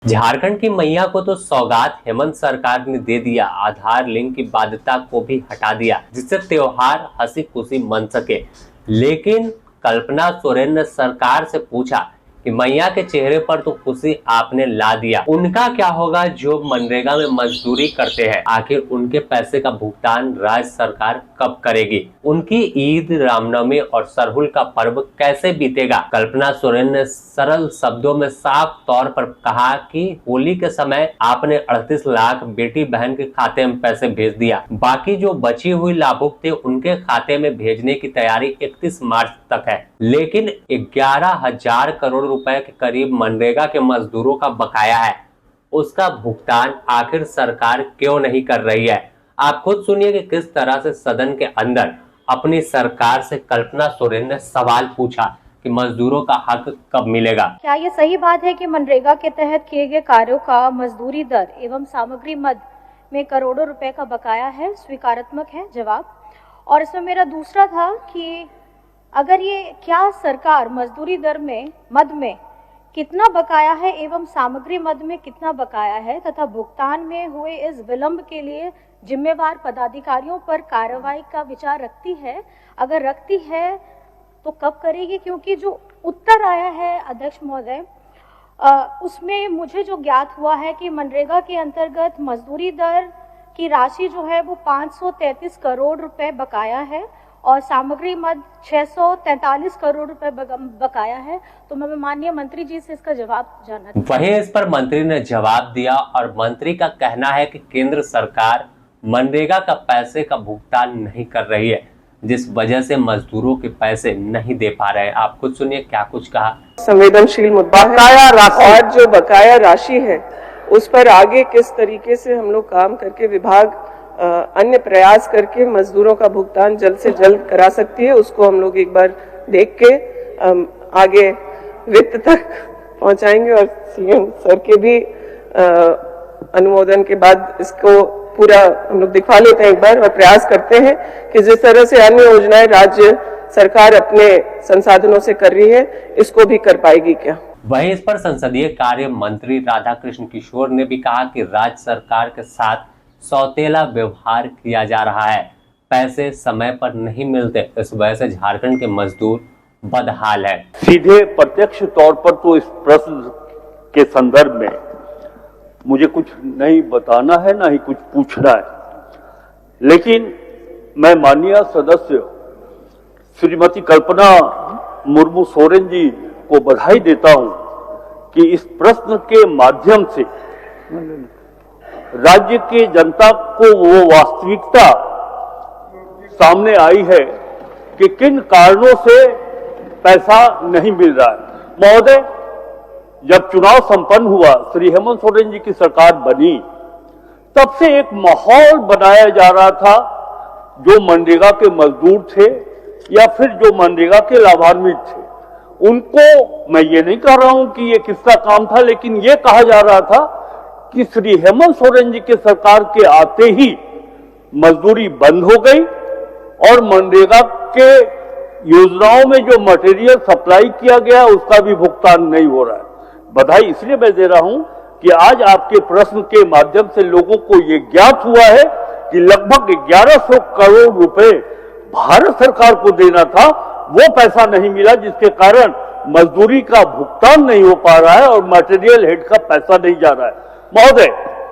झारखंड की मैया को तो सौगात हेमंत सरकार ने दे दिया। आधार लिंक की बाध्यता को भी हटा दिया, जिससे त्योहार हंसी खुशी मन सके। लेकिन कल्पना सोरेन ने सरकार से पूछा कि मैया के चेहरे पर तो खुशी आपने ला दिया, उनका क्या होगा जो मनरेगा में मजदूरी करते हैं? आखिर उनके पैसे का भुगतान राज्य सरकार कब करेगी? उनकी ईद, रामनवमी और सरहुल का पर्व कैसे बीतेगा? कल्पना सोरेन ने सरल शब्दों में साफ तौर पर कहा कि होली के समय आपने 38 लाख बेटी बहन के खाते में पैसे भेज दिया, बाकी जो बची हुई लाभुक थे उनके खाते में भेजने की तैयारी 31 मार्च तक है। लेकिन 11,000 करोड़ रुपए के करीब मनरेगा के मजदूरों का बकाया है, उसका भुगतान आखिर सरकार क्यों नहीं कर रही है? आप खुद सुनिए कि किस तरह से सदन के अंदर अपनी सरकार से कल्पना सोरेन ने सवाल पूछा कि मजदूरों का हक कब मिलेगा। क्या ये सही बात है कि मनरेगा के तहत किए गए कार्यों का मजदूरी दर एवं सामग्री मद में करोड़ों रुपए का बकाया है? स्वीकारात्मक है जवाब। और इसमें मेरा दूसरा था कि अगर ये क्या सरकार मजदूरी दर में मद में कितना बकाया है एवं सामग्री मद में कितना बकाया है तथा भुगतान में हुए इस विलंब के लिए जिम्मेवार पदाधिकारियों पर कार्रवाई का विचार रखती है? अगर रखती है तो कब करेगी? क्योंकि जो उत्तर आया है अध्यक्ष महोदय, उसमें मुझे जो ज्ञात हुआ है कि मनरेगा के अंतर्गत मजदूरी दर की राशि जो है वो 533 करोड़ रुपए बकाया है और सामग्री मद 643 करोड़ रुपए बकाया है। तो मैं माननीय मंत्री जी से इसका जवाब जानना चाहती हूं। वहीं इस पर मंत्री ने जवाब दिया और मंत्री का कहना है कि केंद्र सरकार मनरेगा का पैसे का भुगतान नहीं कर रही है, जिस वजह से मजदूरों के पैसे नहीं दे पा रहे हैं। आप खुद सुनिए क्या कुछ कहा। संवेदनशील मुद्दा बकाया राशि और जो बकाया राशि है उस पर आगे किस तरीके से हम लोग काम करके विभाग अन्य प्रयास करके मजदूरों का भुगतान जल्द से जल्द करा सकती है, उसको हम लोग एक बार देख के आगे वित्त तक पहुंचाएंगे और सीएम सर के भी अनुमोदन के बाद इसको पूरा हम लोग दिखा लेते हैं एक बार और प्रयास करते हैं कि जिस तरह से अन्य योजनाएं राज्य सरकार अपने संसाधनों से कर रही है, इसको भी कर पाएगी क्या? वहीं इस पर संसदीय कार्य मंत्री राधाकृष्ण किशोर ने भी कहा कि राज्य सरकार के साथ सौतेला व्यवहार किया जा रहा है, पैसे समय पर नहीं मिलते, इस वजह से झारखंड के मजदूर बदहाल है। सीधे प्रत्यक्ष तौर पर तो इस प्रश्न के संदर्भ में मुझे कुछ नहीं बताना है, ना ही कुछ पूछना है, लेकिन मैं माननीय सदस्य श्रीमती कल्पना मुर्मू सोरेन जी को बधाई देता हूं कि इस प्रश्न के माध्यम से राज्य के जनता को वो वास्तविकता सामने आई है कि किन कारणों से पैसा नहीं मिल रहा है। महोदय, जब चुनाव संपन्न हुआ, श्री हेमंत सोरेन जी की सरकार बनी, तब से एक माहौल बनाया जा रहा था, जो मनरेगा के मजदूर थे या फिर जो मनरेगा के लाभान्वित थे, उनको मैं ये नहीं कह रहा हूं कि ये किसका काम था, लेकिन ये कहा जा रहा था कि श्री हेमंत सोरेन जी के सरकार के आते ही मजदूरी बंद हो गई और मनरेगा के योजनाओं में जो मटेरियल सप्लाई किया गया उसका भी भुगतान नहीं हो रहा है। बधाई इसलिए मैं दे रहा हूं कि आज आपके प्रश्न के माध्यम से लोगों को ये ज्ञात हुआ है कि लगभग 1100 करोड़ रुपए भारत सरकार को देना था, वो पैसा नहीं मिला, जिसके कारण मजदूरी का भुगतान नहीं हो पा रहा है और मटेरियल हेड का पैसा नहीं जा रहा है। महोदय,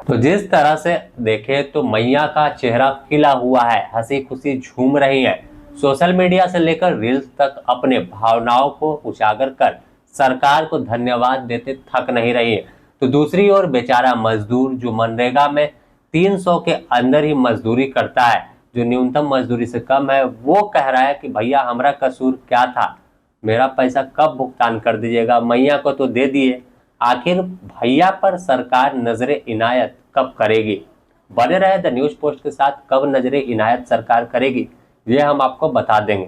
तो जिस तरह से देखे तो मैया का चेहरा खिला हुआ है, हंसी खुशी झूम रही है, सोशल मीडिया से लेकर रील्स तक अपने भावनाओं को उजागर कर सरकार को धन्यवाद देते थक नहीं रही है। तो दूसरी ओर बेचारा मजदूर जो मनरेगा में 300 के अंदर ही मजदूरी करता है, जो न्यूनतम मजदूरी से कम है, वो कह रहा है कि भैया हमारा कसूर क्या था, मेरा पैसा कब भुगतान कर दीजिएगा, मैया को तो दे दिए। आखिर भैया पर सरकार नजरे इनायत कब करेगी? बने रहे द न्यूज पोस्ट के साथ। कब नजरे इनायत सरकार करेगी ये हम आपको बता देंगे।